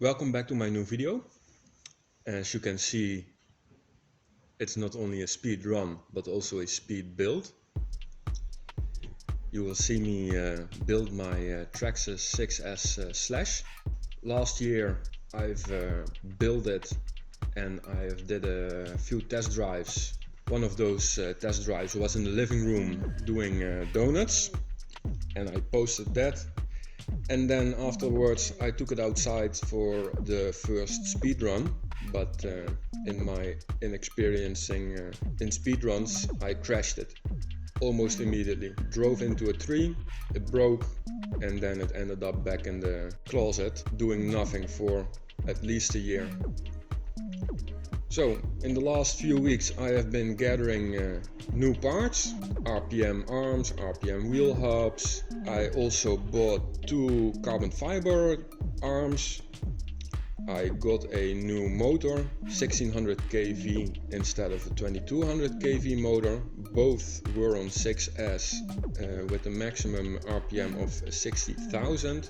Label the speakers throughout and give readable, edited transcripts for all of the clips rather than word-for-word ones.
Speaker 1: Welcome back to my new video. As you can see, it's not only a speed run but also a speed build. You will see me build my Traxxas 6S Slash. Last year I've built it and I did a few test drives. One of those test drives was in the living room doing donuts, and I posted that. And then afterwards I took it outside for the first speed run, but in my inexperiencing in speed runs I crashed it almost immediately. Drove into a tree, it broke, and then it ended up back in the closet doing nothing for at least a year. So in the last few weeks I have been gathering new parts, RPM arms, RPM wheel hubs. I also bought 2 carbon fiber arms. I got a new motor, 1600 kV instead of a 2200 kV motor. Both were on 6S with a maximum RPM of 60,000.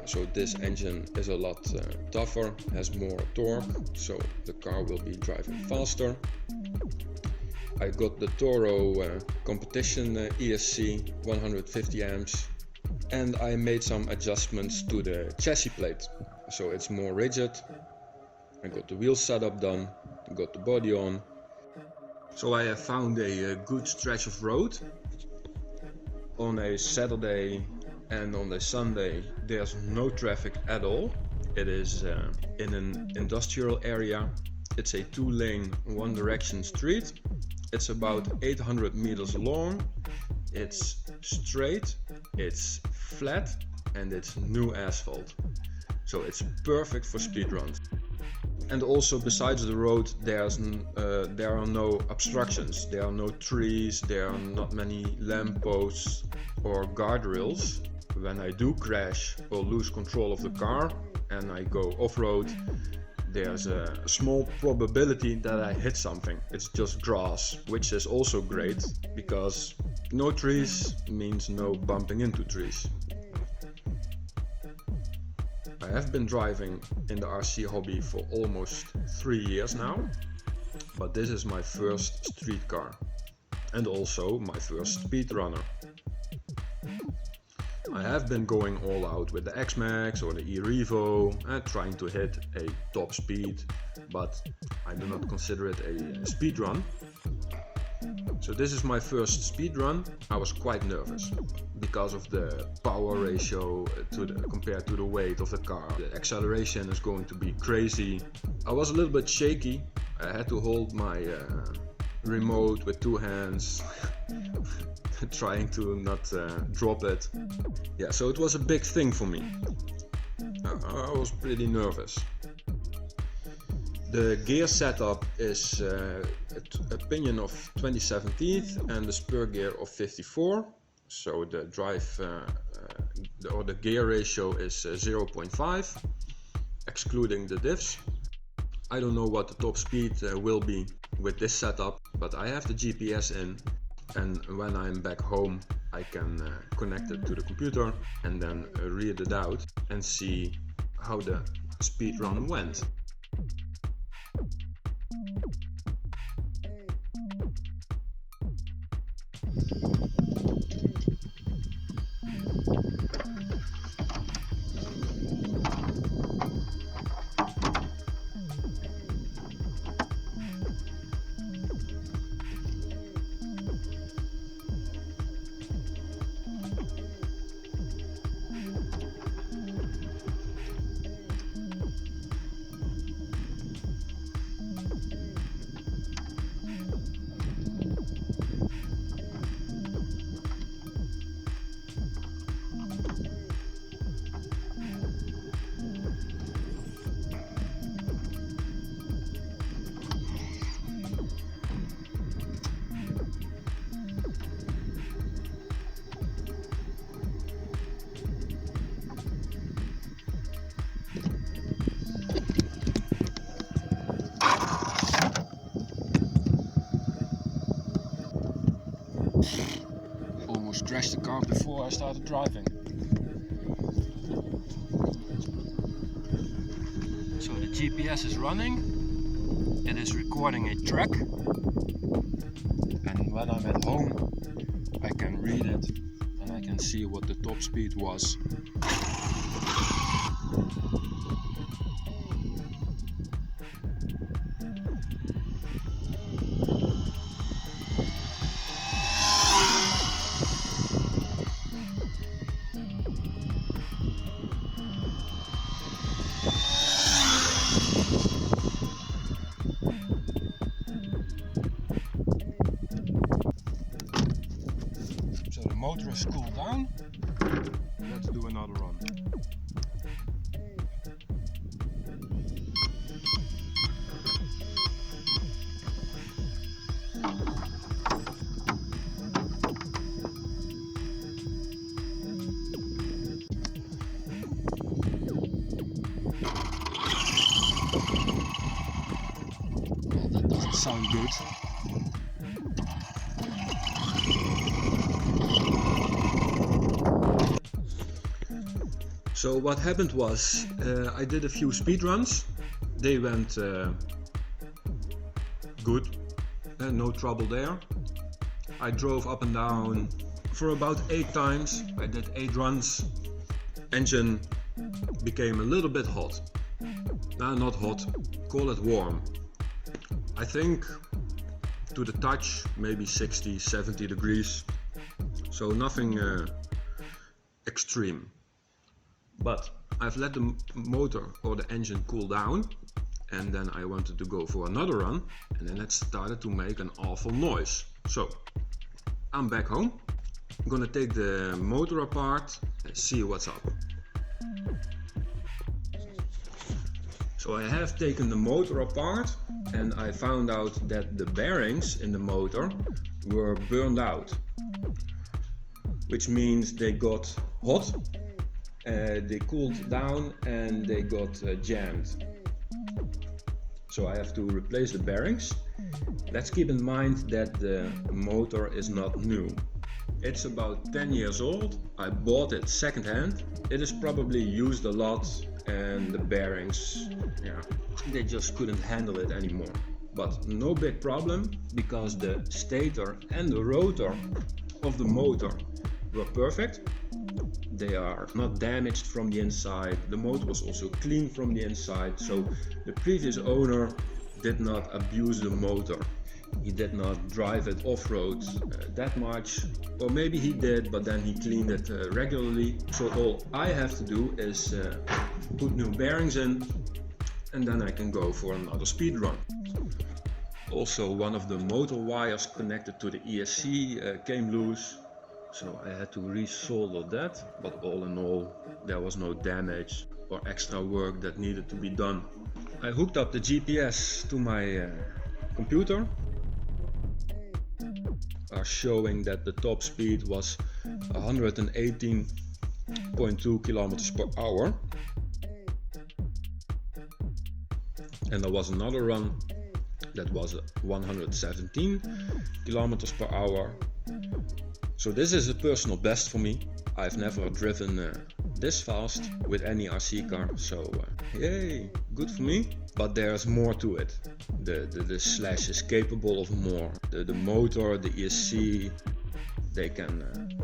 Speaker 1: So this engine is a lot tougher, has more torque, so the car will be driving faster. I got the Toro competition ESC 150 amps, and I made some adjustments to the chassis plate, so it's more rigid. I got the wheel setup done, got the body on. So I have found a good stretch of road. On a Saturday and on a Sunday there's no traffic at all. It is in an industrial area. It's a 2-lane, one direction street. It's about 800 meters long. It's straight, it's flat, and it's new asphalt. So it's perfect for speed runs. And also besides the road there are no obstructions. There are no trees, there are not many lampposts or guardrails. When I do crash or lose control of the car and I go off-road, there's a small probability that I hit something. It's just grass, which is also great because no trees means no bumping into trees. I have been driving in the RC hobby for almost 3 years now, but this is my first street car and also my first speed runner. I have been going all out with the X-Max or the e-Revo and trying to hit a top speed, but I do not consider it a speed run. So this is my first speed run. I was quite nervous because of the power ratio compared to the weight of the car. The acceleration is going to be crazy. I was a little bit shaky. I had to hold my remote with 2 hands trying to not drop it. Yeah, so it was a big thing for me. I was pretty nervous. The gear setup is a pinion of 20/17 and the spur gear of 54. So the the gear ratio is 0.5, excluding the diffs. I don't know what the top speed will be with this setup, but I have the GPS in, and when I'm back home I can connect it to the computer and then read it out and see how the speed run went. Almost crashed the car before I started driving. GPS is running, it is recording a track, and when I'm at home I can read it and I can see what the top speed was. So the motor is cooled down. Let's do another run. Well, that doesn't sound good. So what happened was, I did a few speed runs. They went good, no trouble there. I drove up and down for about 8 times. I did 8 runs. Engine became a little bit hot. No, not hot, call it warm. I think to the touch maybe 60, 70 degrees. So nothing extreme. But I've let the motor or the engine cool down, and then I wanted to go for another run, and then it started to make an awful noise. So I'm back home. I'm gonna take the motor apart and see what's up. So I have taken the motor apart and I found out that the bearings in the motor were burned out, which means they got hot. They cooled down and they got jammed. So I have to replace the bearings. Let's keep in mind that the motor is not new. It's about 10 years old. I bought it second-hand. It is probably used a lot and the bearings, they just couldn't handle it anymore. But no big problem, because the stator and the rotor of the motor were perfect. They are not damaged from the inside. The motor was also clean from the inside, so the previous owner did not abuse the motor. He did not drive it off-road that much, or maybe he did, but then he cleaned it regularly. So all I have to do is put new bearings in, and then I can go for another speed run. Also, one of the motor wires connected to the ESC came loose. So I had to resolder that, but all in all there was no damage or extra work that needed to be done. I hooked up the GPS to my computer, showing that the top speed was 118.2 kilometers per hour. And there was another run that was 117 kilometers per hour. So this is a personal best for me. I've never driven this fast with any RC car, so yay, good for me. But there's more to it. The Slash is capable of more. The motor, the ESC, they can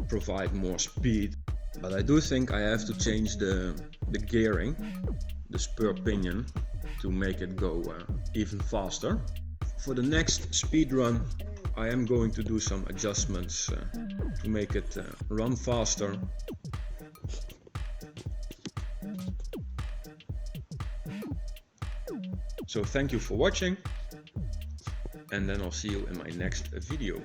Speaker 1: provide more speed. But I do think I have to change the gearing, the spur pinion, to make it go even faster. For the next speed run, I am going to do some adjustments to make it run faster. So thank you for watching, and then I'll see you in my next video.